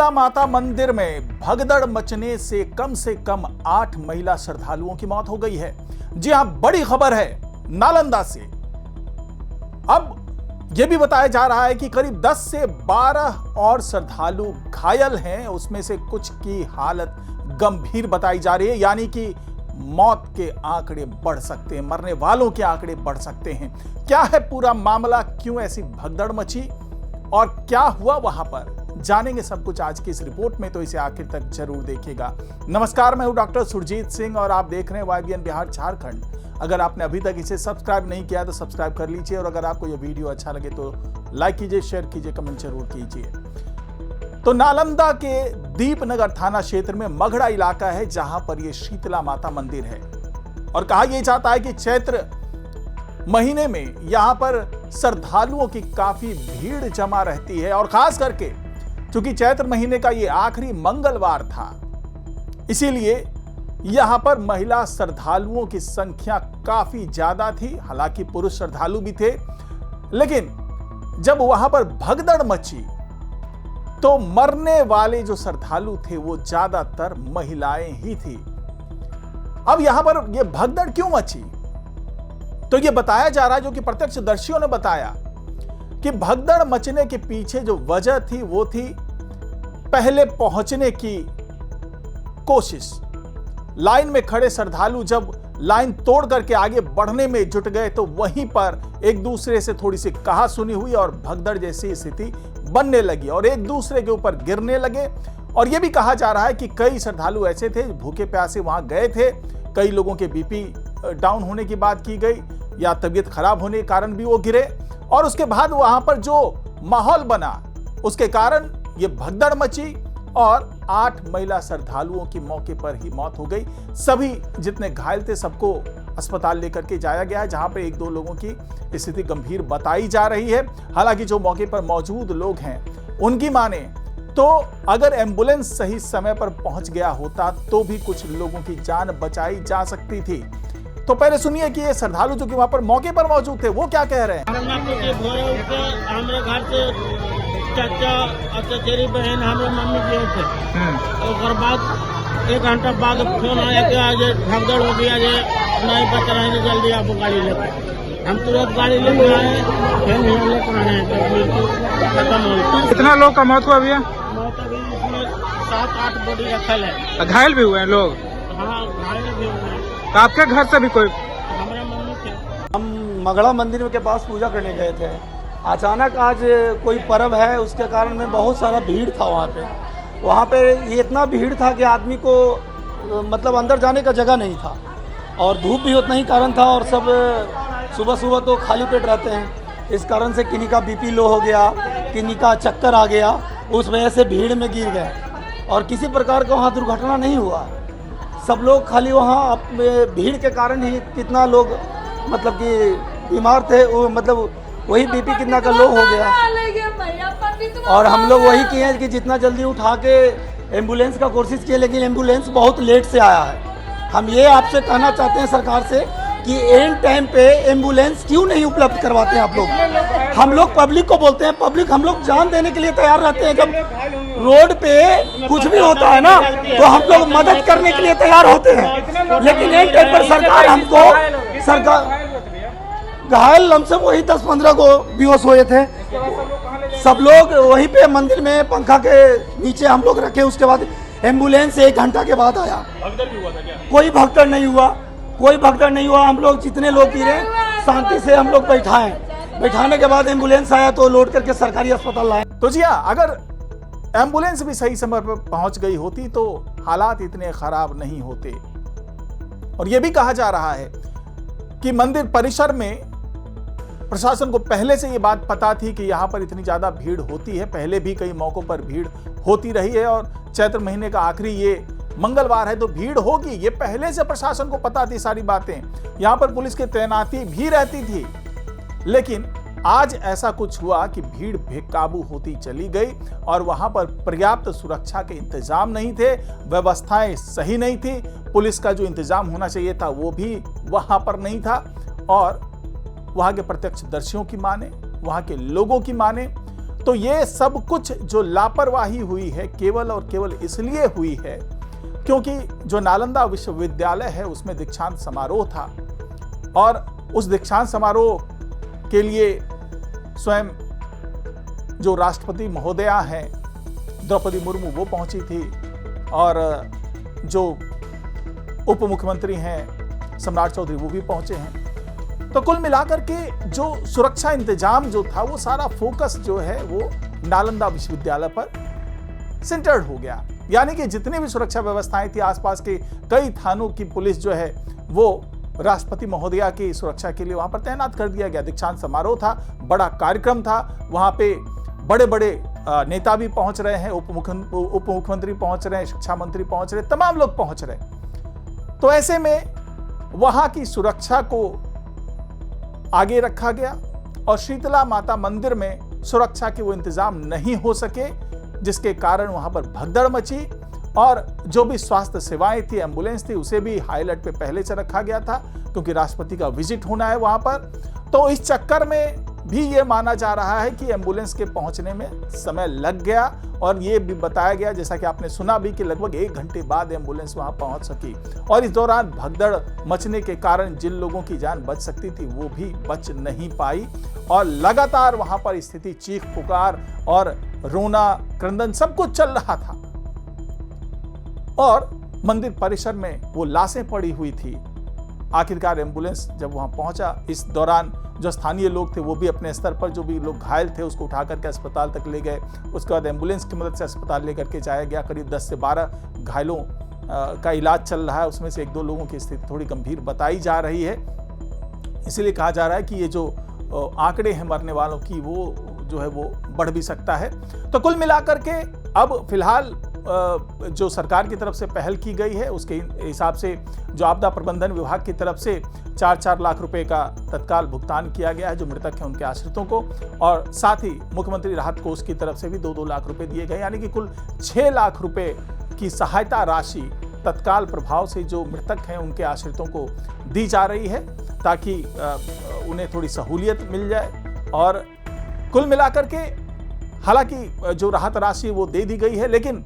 शीतला माता मंदिर में भगदड़ मचने से कम 8 महिला श्रद्धालुओं की मौत हो गई है। जी हां, बड़ी खबर है नालंदा से। अब यह भी बताया जा रहा है कि करीब 10 से 12 और श्रद्धालु घायल हैं, उसमें से कुछ की हालत गंभीर बताई जा रही है, यानी कि मौत के आंकड़े बढ़ सकते हैं, मरने वालों के आंकड़े बढ़ सकते हैं। क्या है पूरा मामला, क्यों ऐसी भगदड़ मची और क्या हुआ वहां पर, जानेंगे सब कुछ आज की इस रिपोर्ट में, तो इसे आखिर तक जरूर देखिएगा। नमस्कार, मैं हूं डॉक्टर सुरजीत सिंह और आप देख रहे हैं YBN बिहार झारखंड। अगर आपने अभी तक इसे सब्सक्राइब नहीं किया तो सब्सक्राइब कर लीजिए और अगर आपको यह वीडियो अच्छा लगे तो लाइक कीजिए, शेयर कीजिए, कमेंट जरूर कीजिए। तो नालंदा के दीपनगर थाना क्षेत्र में मगड़ा इलाका है जहां पर यह शीतला माता मंदिर है और कहा यह जाता है कि चैत्र महीने में यहां पर श्रद्धालुओं की काफी भीड़ जमा रहती है और खास करके क्योंकि चैत्र महीने का यह आखिरी मंगलवार था, इसीलिए यहां पर महिला श्रद्धालुओं की संख्या काफी ज्यादा थी। हालांकि पुरुष श्रद्धालु भी थे, लेकिन जब वहां पर भगदड़ मची तो मरने वाले जो श्रद्धालु थे वो ज्यादातर महिलाएं ही थी। अब यहां पर यह भगदड़ क्यों मची, तो यह बताया जा रहा है, जो कि प्रत्यक्षदर्शियों ने बताया कि भगदड़ मचने के पीछे जो वजह थी वो थी पहले पहुंचने की कोशिश। लाइन में खड़े श्रद्धालु जब लाइन तोड़ करके आगे बढ़ने में जुट गए तो वहीं पर एक दूसरे से थोड़ी सी कहासुनी हुई और भगदड़ जैसी स्थिति बनने लगी और एक दूसरे के ऊपर गिरने लगे। और यह भी कहा जा रहा है कि कई श्रद्धालु ऐसे थे भूखे प्यासे वहां गए थे, कई लोगों के बीपी डाउन होने की बात की गई या तबीयत खराब होने के कारण भी वो गिरे और उसके बाद वहां पर जो माहौल बना उसके कारण ये भगदड़ मची और 8 महिला श्रद्धालुओं की मौके पर ही मौत हो गई। सभी जितने घायल थे सबको अस्पताल लेकर के जाया गया है, जहां पर 1-2 लोगों की स्थिति गंभीर बताई जा रही है। हालांकि जो मौके पर मौजूद लोग हैं उनकी माने तो अगर एम्बुलेंस सही समय पर पहुंच गया होता तो भी कुछ लोगों की जान बचाई जा सकती थी। तो पहले सुनिए कि ये श्रद्धालु जो कि वहां पर मौके पर मौजूद थे वो क्या कह रहे हैं। हमारे घर से चाचा और चचेरी बहन हमारे मम्मी गए थे और बाद 1 घंटा बाद फोन आया कि आज भगदड़ हो गया, ये नहीं बच रहे हैं, जल्दी आप गाड़ी लेकर। हम तुरंत गाड़ी लेकर आए, फिर लेकर आए खत्म हो। कितना लोग का मौत हुआ भैया? मौत अभी इसमें 7-8 बॉडी रखल है। घायल भी हुए हैं लोग? हाँ, घायल भी हुए हैं। तो आपके घर से भी कोई? हमारे मम्मी थे। हम मगड़ा मंदिर के पास पूजा करने गए थे। अचानक आज कोई पर्व है, उसके कारण में बहुत सारा भीड़ था वहाँ पे ये इतना भीड़ था कि आदमी को मतलब अंदर जाने का जगह नहीं था और धूप भी उतना ही कारण था और सब सुबह तो खाली पेट रहते हैं। इस कारण से किन्हीं का बीपी लो हो गया, किन्हीं का चक्कर आ गया, उस वजह से भीड़ में गिर गए और किसी प्रकार का वहाँ दुर्घटना नहीं हुआ। सब लोग खाली वहाँ भीड़ के कारण ही कितना लोग मतलब कि बीमार थे, वो मतलब वही बीपी कितना का लो हो गया और हम लोग वही किए कि जितना जल्दी उठा के एम्बुलेंस का कोशिश किए, लेकिन एम्बुलेंस बहुत लेट से आया है। हम ये आपसे कहना चाहते हैं सरकार से कि एंड टाइम पे एम्बुलेंस क्यों नहीं उपलब्ध करवाते हैं आप लोग। हम लोग पब्लिक को बोलते हैं, पब्लिक हम लोग जान देने के लिए तैयार रहते हैं। जब रोड पे कुछ भी होता है ना तो हम लोग मदद करने के लिए तैयार होते हैं, लेकिन एंड टाइम पर सरकार घायल हमसे वही 10-15 को बेहोश हुए थे। सब लोग वहीं पे मंदिर में पंखा के नीचे हम लोग रखे। उसके बाद एम्बुलेंस 1 घंटा के बाद आया। कोई भगदड़ नहीं हुआ। हम लोग जितने लोग गिरे शांति से हम लोग बैठाने के बाद एम्बुलेंस आया तो लोड करके सरकारी अस्पताल लाए। तो जी हाँ, अगर एम्बुलेंस भी सही समय पर पहुंच गई होती तो हालात इतने खराब नहीं होते। और यह भी कहा जा रहा है कि मंदिर परिसर में प्रशासन को पहले से ये बात पता थी कि यहां पर इतनी ज्यादा भीड़ होती है, पहले भी कई मौकों पर भीड़ होती रही है और चैत्र महीने का आखिरी ये मंगलवार है तो भीड़ होगी, ये पहले से प्रशासन को पता थी सारी बातें। यहां पर पुलिस की तैनाती भी रहती थी, लेकिन आज ऐसा कुछ हुआ कि भीड़ बेकाबू होती चली गई और वहां पर पर्याप्त सुरक्षा के इंतजाम नहीं थे, व्यवस्थाएं सही नहीं थी, पुलिस का जो इंतजाम होना चाहिए था वो भी वहां पर नहीं था। और वहां के प्रत्यक्षदर्शियों की माने, वहां के लोगों की माने तो ये सब कुछ जो लापरवाही हुई है केवल और केवल इसलिए हुई है क्योंकि जो नालंदा विश्वविद्यालय है उसमें दीक्षांत समारोह था और उस दीक्षांत समारोह के लिए स्वयं जो राष्ट्रपति महोदया हैं द्रौपदी मुर्मू वो पहुंची थी और जो उप मुख्यमंत्री हैं सम्राट चौधरी वो भी पहुंचे हैं। तो कुल मिलाकर के जो सुरक्षा इंतजाम जो था वो सारा फोकस जो है वो नालंदा विश्वविद्यालय पर सेंटर्ड हो गया। यानी कि जितनी भी सुरक्षा व्यवस्थाएं थी आसपास के कई थानों की पुलिस जो है वो राष्ट्रपति महोदया की सुरक्षा के लिए वहां पर तैनात कर दिया गया। दीक्षांत समारोह था, बड़ा कार्यक्रम था, वहां पे बड़े बड़े नेता भी पहुंच रहे हैं, उप मुख्यमंत्री पहुंच रहे हैं, शिक्षा मंत्री पहुंच रहे, तमाम लोग पहुंच रहे। तो ऐसे में वहां की सुरक्षा को आगे रखा गया और शीतला माता मंदिर में सुरक्षा के वो इंतजाम नहीं हो सके, जिसके कारण वहां पर भगदड़ मची और जो भी स्वास्थ्य सेवाएं थी, एम्बुलेंस थी, उसे भी हाई अलर्ट पे पहले से रखा गया था क्योंकि राष्ट्रपति का विजिट होना है वहां पर। तो इस चक्कर में भी ये माना जा रहा है कि एम्बुलेंस के पहुंचने में समय लग गया और ये भी बताया गया, जैसा कि आपने सुना भी, कि लगभग 1 घंटे बाद एम्बुलेंस वहां पहुंच सकी और इस दौरान भगदड़ मचने के कारण जिन लोगों की जान बच सकती थी वो भी बच नहीं पाई और लगातार वहां पर स्थिति चीख पुकार और रोना क्रंदन सब कुछ चल रहा था और मंदिर परिसर में वो लाशें पड़ी हुई थी। आखिरकार एम्बुलेंस जब वहां पहुंचा, इस दौरान जो स्थानीय लोग थे वो भी अपने स्तर पर जो भी लोग घायल थे उसको उठा करके अस्पताल तक ले गए। उसके बाद एम्बुलेंस की मदद से अस्पताल लेकर के जाया गया। करीब 10 से 12 घायलों का इलाज चल रहा है, उसमें से 1-2 लोगों की स्थिति थोड़ी गंभीर बताई जा रही है। इसीलिए कहा जा रहा है कि ये जो आंकड़े हैं मरने वालों की वो जो है वो बढ़ भी सकता है। तो कुल मिलाकर के अब फिलहाल जो सरकार की तरफ से पहल की गई है उसके हिसाब से जो आपदा प्रबंधन विभाग की तरफ से 4-4 लाख रुपए का तत्काल भुगतान किया गया है जो मृतक हैं उनके आश्रितों को, और साथ ही मुख्यमंत्री राहत कोष की तरफ से भी 2-2 लाख रुपए दिए गए, यानी कि कुल 6 लाख रुपए की सहायता राशि तत्काल प्रभाव से जो मृतक हैं उनके आश्रितों को दी जा रही है ताकि उन्हें थोड़ी सहूलियत मिल जाए। और कुल मिलाकर के हालांकि जो राहत राशि वो दे दी गई है, लेकिन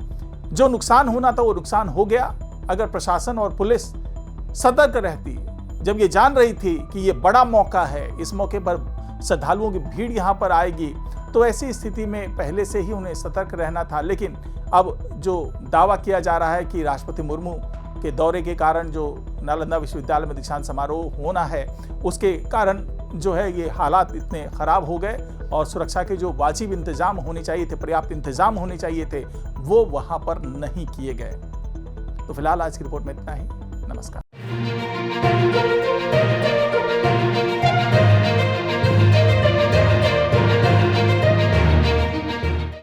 जो नुकसान होना था वो नुकसान हो गया। अगर प्रशासन और पुलिस सतर्क रहती, जब ये जान रही थी कि ये बड़ा मौका है, इस मौके पर श्रद्धालुओं की भीड़ यहाँ पर आएगी, तो ऐसी स्थिति में पहले से ही उन्हें सतर्क रहना था। लेकिन अब जो दावा किया जा रहा है कि राष्ट्रपति मुर्मू के दौरे के कारण जो नालंदा विश्वविद्यालय में दीक्षांत समारोह होना है उसके कारण जो है ये हालात इतने खराब हो गए और सुरक्षा के जो वाजिब इंतजाम होने चाहिए थे, पर्याप्त इंतजाम होने चाहिए थे, वो वहां पर नहीं किए गए। तो फिलहाल आज की रिपोर्ट में इतना ही। नमस्कार।